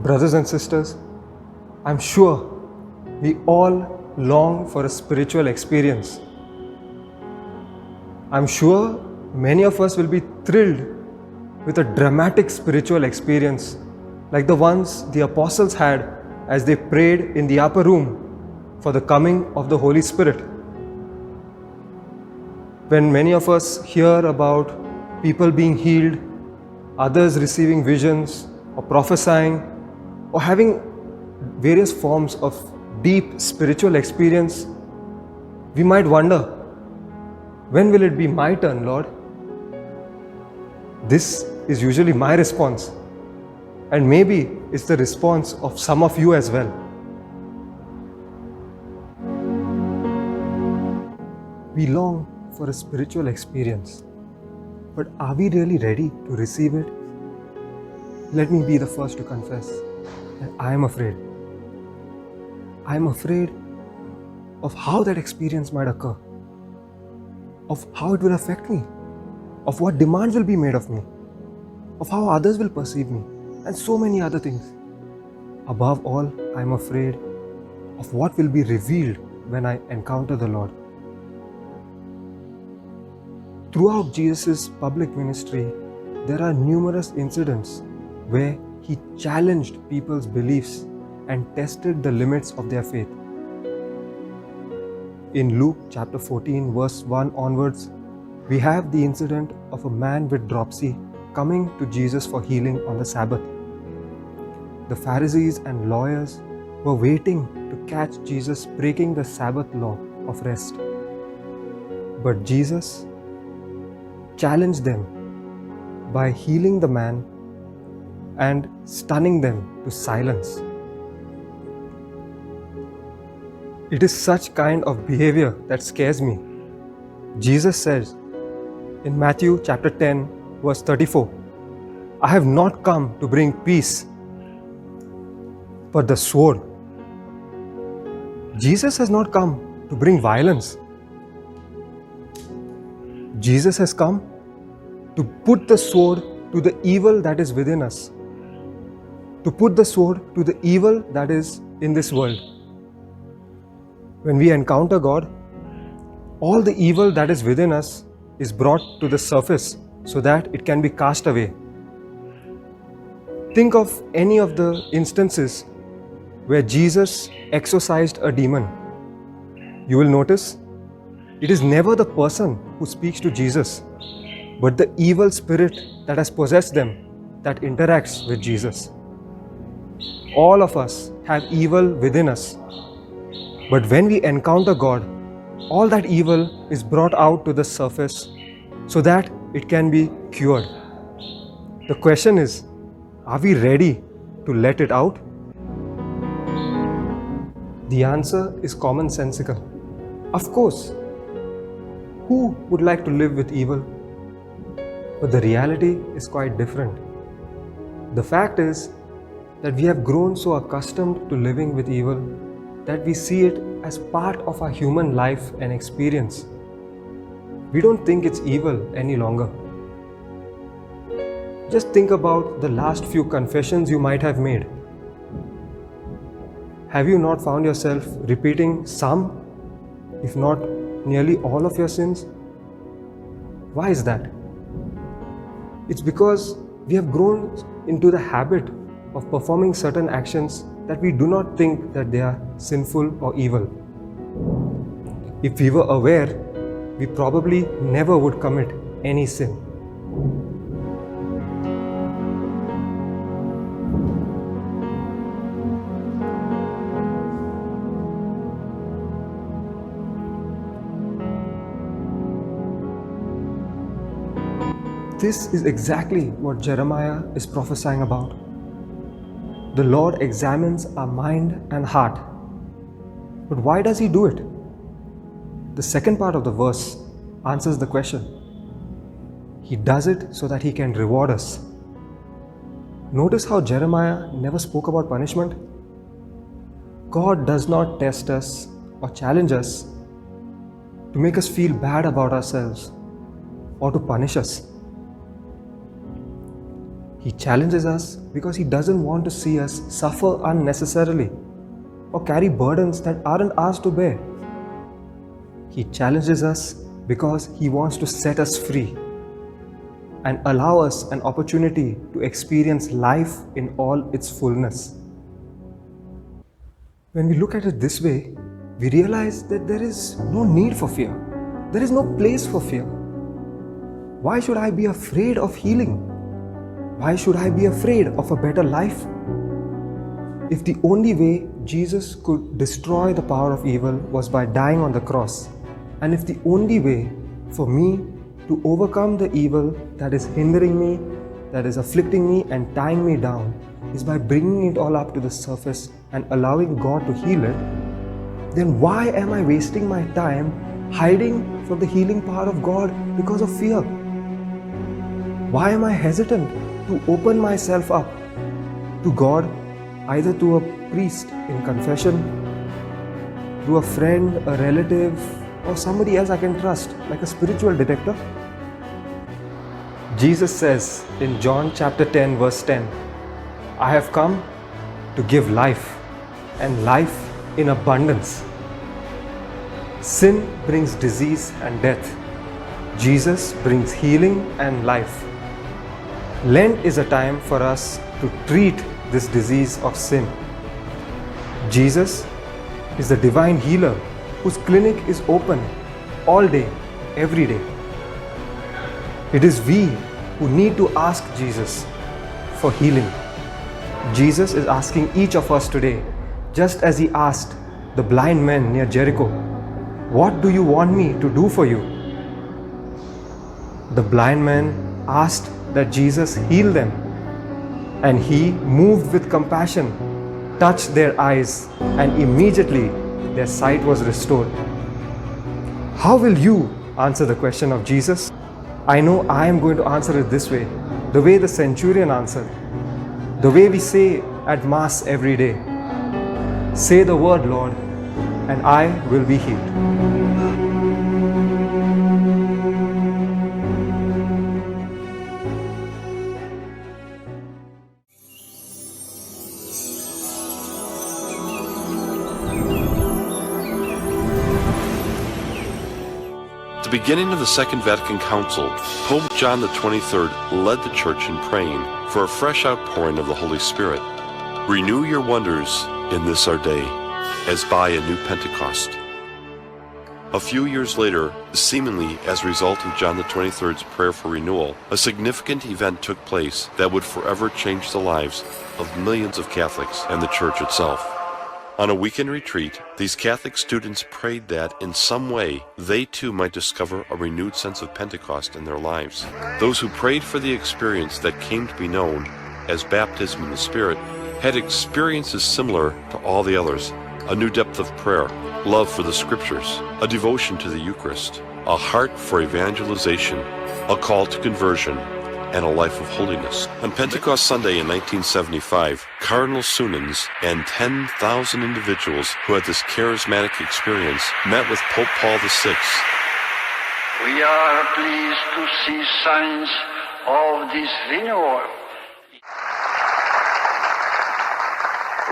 Brothers and sisters, I'm sure we all long for a spiritual experience. I'm sure many of us will be thrilled with a dramatic spiritual experience like the ones the apostles had as they prayed in the upper room for the coming of the Holy Spirit. When many of us hear about people being healed, others receiving visions or prophesying or having various forms of deep spiritual experience, we might wonder, when will it be my turn, Lord? This is usually my response, and maybe it's the response of some of you as well. We long for a spiritual experience, but are we really ready to receive it? Let me be the first to confess that I am afraid. I am afraid of how that experience might occur, of how it will affect me, of what demands will be made of me, of how others will perceive me, and so many other things. Above all, I am afraid of what will be revealed when I encounter the Lord. Throughout Jesus' public ministry, there are numerous incidents where he challenged people's beliefs and tested the limits of their faith. In Luke chapter 14, verse 1 onwards, we have the incident of a man with dropsy coming to Jesus for healing on the Sabbath. The Pharisees and lawyers were waiting to catch Jesus breaking the Sabbath law of rest. But Jesus challenged them by healing the man and stunning them to silence. It is such kind of behavior that scares me. Jesus says in Matthew chapter 10, verse 34, I have not come to bring peace, but the sword. Jesus has not come to bring violence. Jesus has come to put the sword to the evil that is within us, to put the sword to the evil that is in this world. When we encounter God, all the evil that is within us is brought to the surface so that it can be cast away. Think of any of the instances where Jesus exorcised a demon. You will notice it is never the person who speaks to Jesus, but the evil spirit that has possessed them that interacts with Jesus. All of us have evil within us. But when we encounter God, all that evil is brought out to the surface so that it can be cured. The question is, are we ready to let it out? The answer is commonsensical. Of course, who would like to live with evil? But the reality is quite different. The fact is that we have grown so accustomed to living with evil that we see it as part of our human life and experience. We don't think it's evil any longer. Just think about the last few confessions you might have made. Have you not found yourself repeating some, if not nearly all of your sins? Why is that? It's because we have grown into the habit of performing certain actions that we do not think that they are sinful or evil. If we were aware, we probably never would commit any sin. This is exactly what Jeremiah is prophesying about. The Lord examines our mind and heart. But why does He do it? The second part of the verse answers the question. He does it so that He can reward us. Notice how Jeremiah never spoke about punishment. God does not test us or challenge us to make us feel bad about ourselves or to punish us. He challenges us because He doesn't want to see us suffer unnecessarily or carry burdens that aren't ours to bear. He challenges us because He wants to set us free and allow us an opportunity to experience life in all its fullness. When we look at it this way, we realize that there is no need for fear. There is no place for fear. Why should I be afraid of healing? Why should I be afraid of a better life? If the only way Jesus could destroy the power of evil was by dying on the cross, and if the only way for me to overcome the evil that is hindering me, that is afflicting me and tying me down, is by bringing it all up to the surface and allowing God to heal it, then why am I wasting my time hiding from the healing power of God because of fear? Why am I hesitant to open myself up to God, either to a priest in confession, to a friend, a relative, or somebody else I can trust, like a spiritual detector? Jesus says in John chapter 10 verse 10, I have come to give life, and life in abundance. Sin brings disease and death. Jesus brings healing and life. Lent is a time for us to treat this disease of sin. Jesus is the divine healer whose clinic is open all day, every day. It is we who need to ask Jesus for healing. Jesus is asking each of us today, just as He asked the blind men near Jericho, what do you want me to do for you? The blind men asked that Jesus heal them, and He, moved with compassion, touched their eyes, and immediately their sight was restored. How will you answer the question of Jesus? I know I am going to answer it this way, the way the centurion answered, the way we say at Mass every day. Say the word, Lord, and I will be healed. At the beginning of the Second Vatican Council, Pope John XXIII led the Church in praying for a fresh outpouring of the Holy Spirit. Renew your wonders in this our day, as by a new Pentecost. A few years later, seemingly as a result of John XXIII's prayer for renewal, a significant event took place that would forever change the lives of millions of Catholics and the Church itself. On a weekend retreat, these Catholic students prayed that, in some way, they too might discover a renewed sense of Pentecost in their lives. Those who prayed for the experience that came to be known as baptism in the Spirit had experiences similar to all the others: a new depth of prayer, love for the Scriptures, a devotion to the Eucharist, a heart for evangelization, a call to conversion, and a life of holiness. On Pentecost Sunday in 1975, Cardinal Suenens and 10,000 individuals who had this charismatic experience met with Pope Paul VI. We are pleased to see signs of this renewal.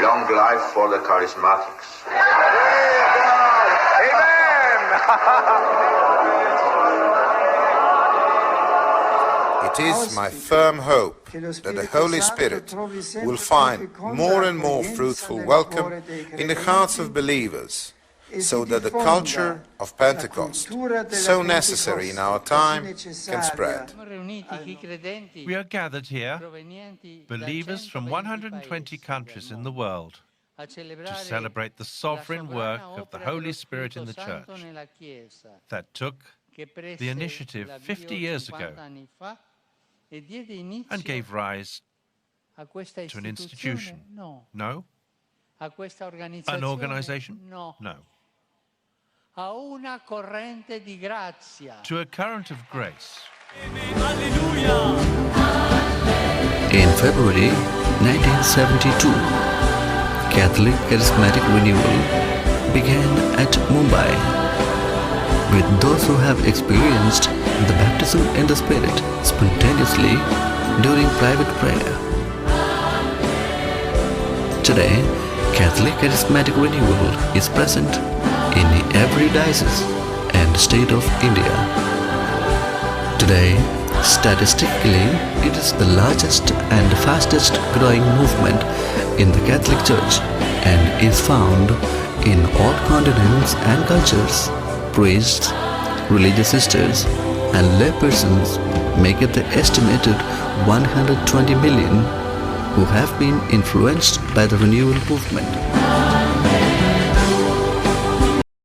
Long life for the charismatics. It is my firm hope that the Holy Spirit will find more and more fruitful welcome in the hearts of believers, so that the culture of Pentecost, so necessary in our time, can spread. We are gathered here, believers from 120 countries in the world, to celebrate the sovereign work of the Holy Spirit in the Church that took the initiative 50 years ago and gave rise to an institution. No? An organization? No. To a current of grace. In February 1972, Catholic Charismatic Renewal began at Mumbai. with those who have experienced the baptism in the Spirit spontaneously during private prayer. Today, Catholic Charismatic Renewal is present in every diocese and state of India. Today, statistically, it is the largest and fastest growing movement in the Catholic Church and is found in all continents and cultures. Priests, religious sisters, and laypersons make up the estimated 120 million who have been influenced by the renewal movement.